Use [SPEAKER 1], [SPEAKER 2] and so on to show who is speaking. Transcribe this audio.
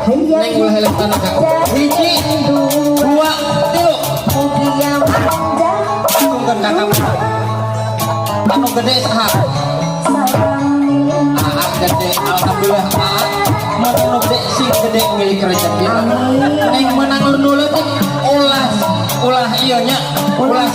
[SPEAKER 1] Neng ulah helek tanah hiji dua tilu tunggu kakak anu gede saha gede alhamdulillah mau gede sing gede milik rezeki neng menang dulu ulah iya nya ulah